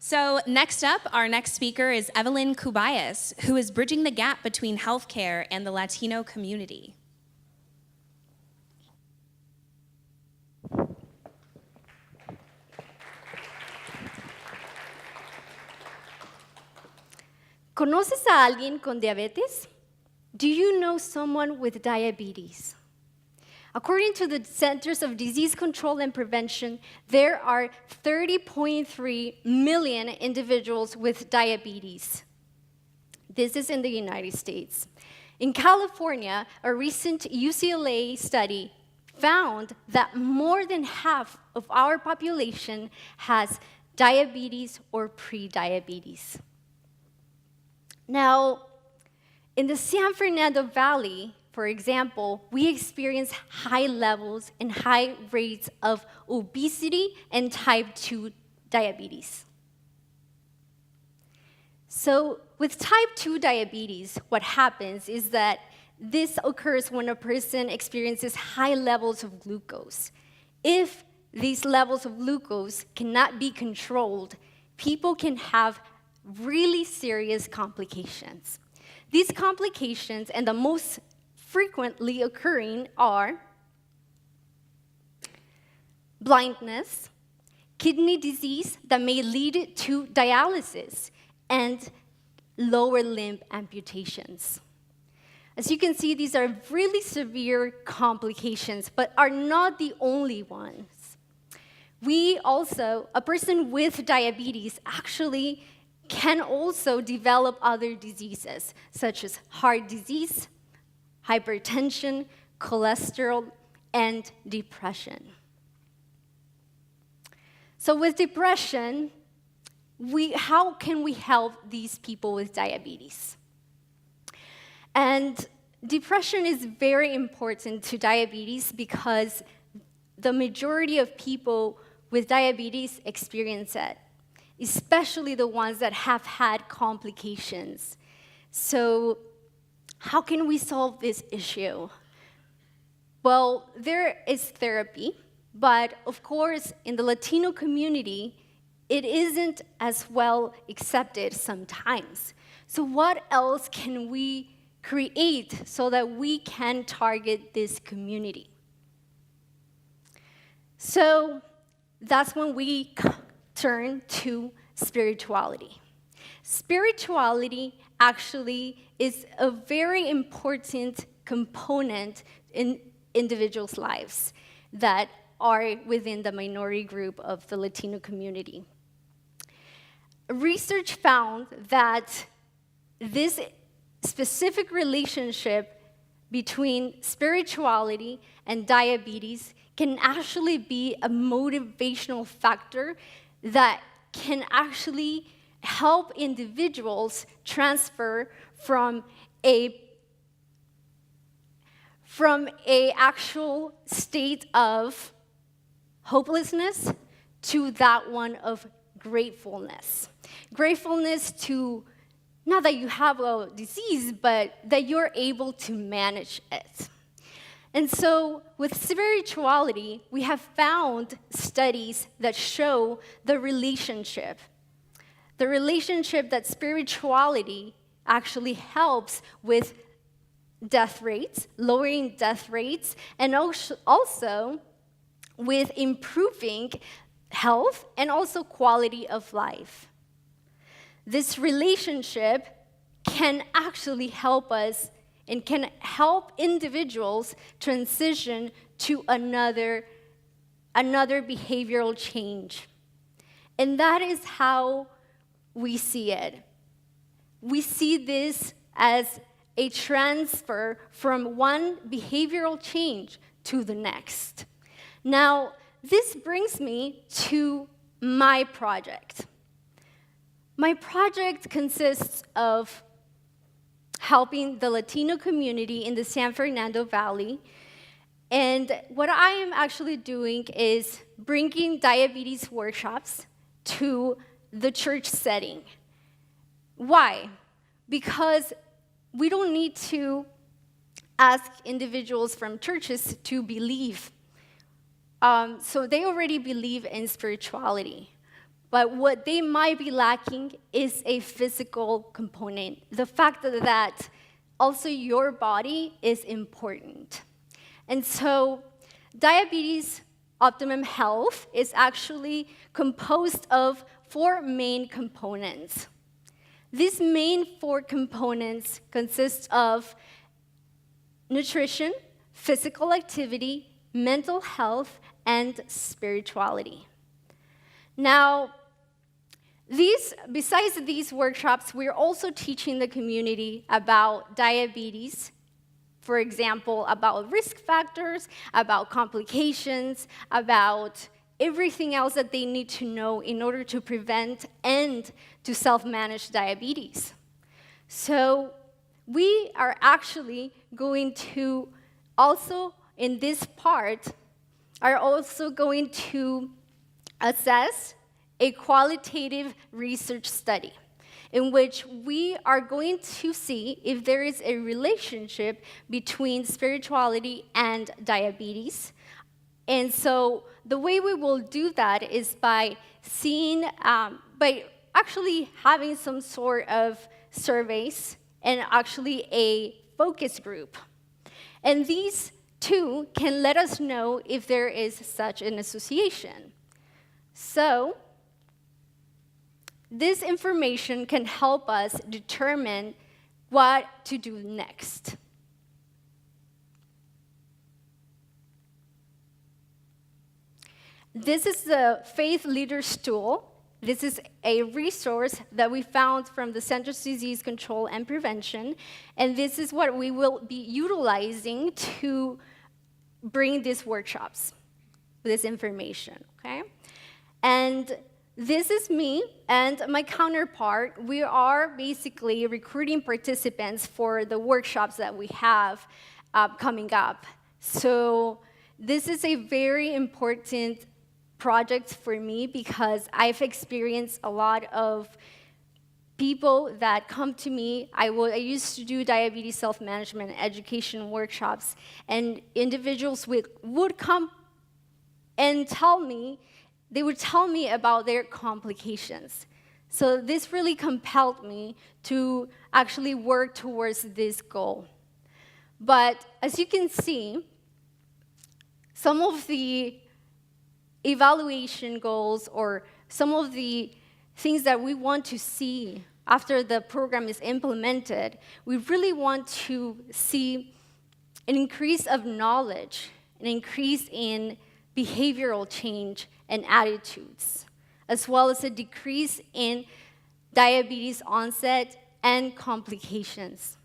So next up, our next speaker is Evelyn Cubias, who is bridging the gap between healthcare and the Latino community. ¿Conoces a alguien con diabetes? Do you know someone with diabetes? According to the Centers of Disease Control and Prevention, there are 30.3 million individuals with diabetes. This is in the United States. In California, a recent UCLA study found that more than half of our population has diabetes or pre-diabetes. Now, in the San Fernando Valley, for example, we experience high levels and high rates of obesity and type 2 diabetes. So with type 2 diabetes, what happens is that this occurs when a person experiences high levels of glucose. If these levels of glucose cannot be controlled, people can have really serious complications. These complications, and the most frequently occurring, are blindness, kidney disease that may lead to dialysis, and lower limb amputations. As you can see, these are really severe complications, but are not the only ones. A person with diabetes actually can also develop other diseases, such as heart disease, hypertension, cholesterol, and depression. So with depression, how can we help these people with diabetes? And depression is very important to diabetes because the majority of people with diabetes experience it, especially the ones that have had complications. So how can we solve this issue? Well, there is therapy, but of course, in the Latino community, it isn't as well accepted sometimes. So what else can we create so that we can target this community? So that's when we turn to spirituality. Spirituality actually is a very important component in individuals' lives that are within the minority group of the Latino community. Research found that this specific relationship between spirituality and diabetes can actually be a motivational factor that can actually help individuals transfer from a actual state of hopelessness to that one of gratefulness. Gratefulness to, not that you have a disease, but that you're able to manage it. And so with spirituality, we have found studies that show the relationship that spirituality actually helps with death rates, lowering death rates, and also with improving health and also quality of life. This relationship can actually help us and can help individuals transition to another behavioral change. And that is how we see it. We see this as a transfer from one behavioral change to the next. Now, this brings me to my project. My project consists of helping the Latino community in the San Fernando Valley. And what I am actually doing is bringing diabetes workshops to the church setting. Why? Because we don't need to ask individuals from churches to believe. So they already believe in spirituality. But what they might be lacking is a physical component. The fact that also your body is important. And so diabetes optimum health is actually composed of 4 main components. These main 4 components consist of nutrition, physical activity, mental health, and spirituality. Now, besides these workshops, we're also teaching the community about diabetes, for example, about risk factors, about complications, about everything else that they need to know in order to prevent and to self-manage diabetes. So we are actually going to also, in this part, are also going to assess a qualitative research study in which we are going to see if there is a relationship between spirituality and diabetes. And so the way we will do that is by seeing, by actually having some sort of surveys and actually a focus group. And these two can let us know if there is such an association. So this information can help us determine what to do next. This is the Faith Leaders Tool. This is a resource that we found from the Centers for Disease Control and Prevention, and this is what we will be utilizing to bring these workshops, this information, okay? And this is me and my counterpart. We are basically recruiting participants for the workshops that we have coming up. So this is a very important project for me because I've experienced a lot of people that come to me. I used to do diabetes self-management education workshops, and individuals would come and they would tell me about their complications. So this really compelled me to actually work towards this goal. But as you can see, some of the evaluation goals or some of the things that we want to see after the program is implemented, we really want to see an increase of knowledge, an increase in behavioral change and attitudes, as well as a decrease in diabetes onset and complications.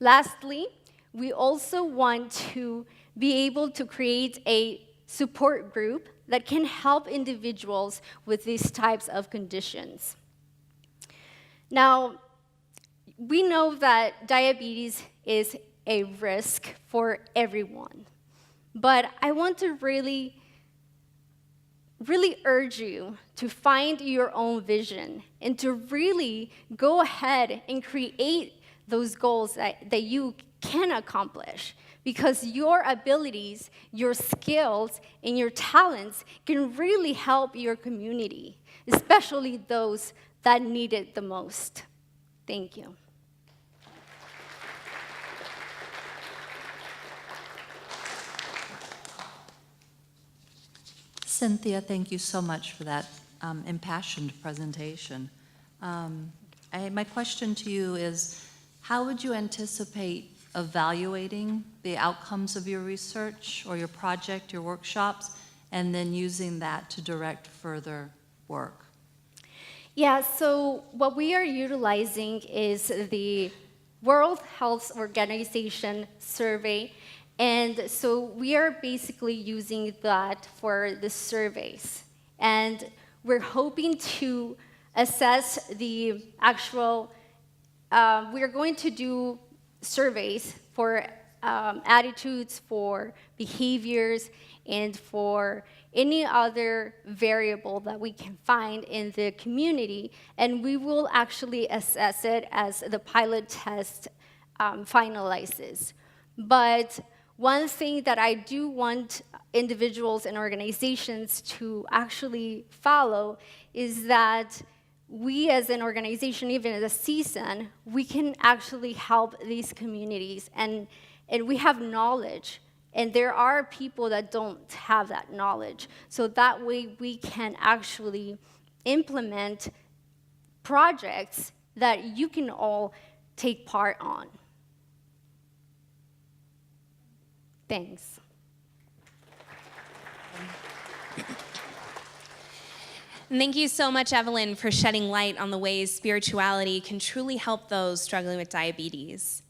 Lastly, we also want to be able to create a support group that can help individuals with these types of conditions. Now, we know that diabetes is a risk for everyone, but I want to really urge you to find your own vision and to really go ahead and create those goals that you can accomplish, because your abilities, your skills, and your talents can really help your community, especially those that need it the most. Thank you. Cynthia, thank you so much for that impassioned presentation. My question to you is, how would you anticipate evaluating the outcomes of your research or your project, your workshops, and then using that to direct further work? Yeah, so what we are utilizing is the World Health Organization survey. And so we are basically using that for the surveys. And we're hoping to assess the actual, we're going to do surveys for attitudes, for behaviors, and for any other variable that we can find in the community. And we will actually assess it as the pilot test finalizes. But one thing that I do want individuals and organizations to actually follow is that we as an organization, even as a season, we can actually help these communities, and we have knowledge. And there are people that don't have that knowledge. So that way we can actually implement projects that you can all take part on. Thanks. And thank you so much, Evelyn, for shedding light on the ways spirituality can truly help those struggling with diabetes.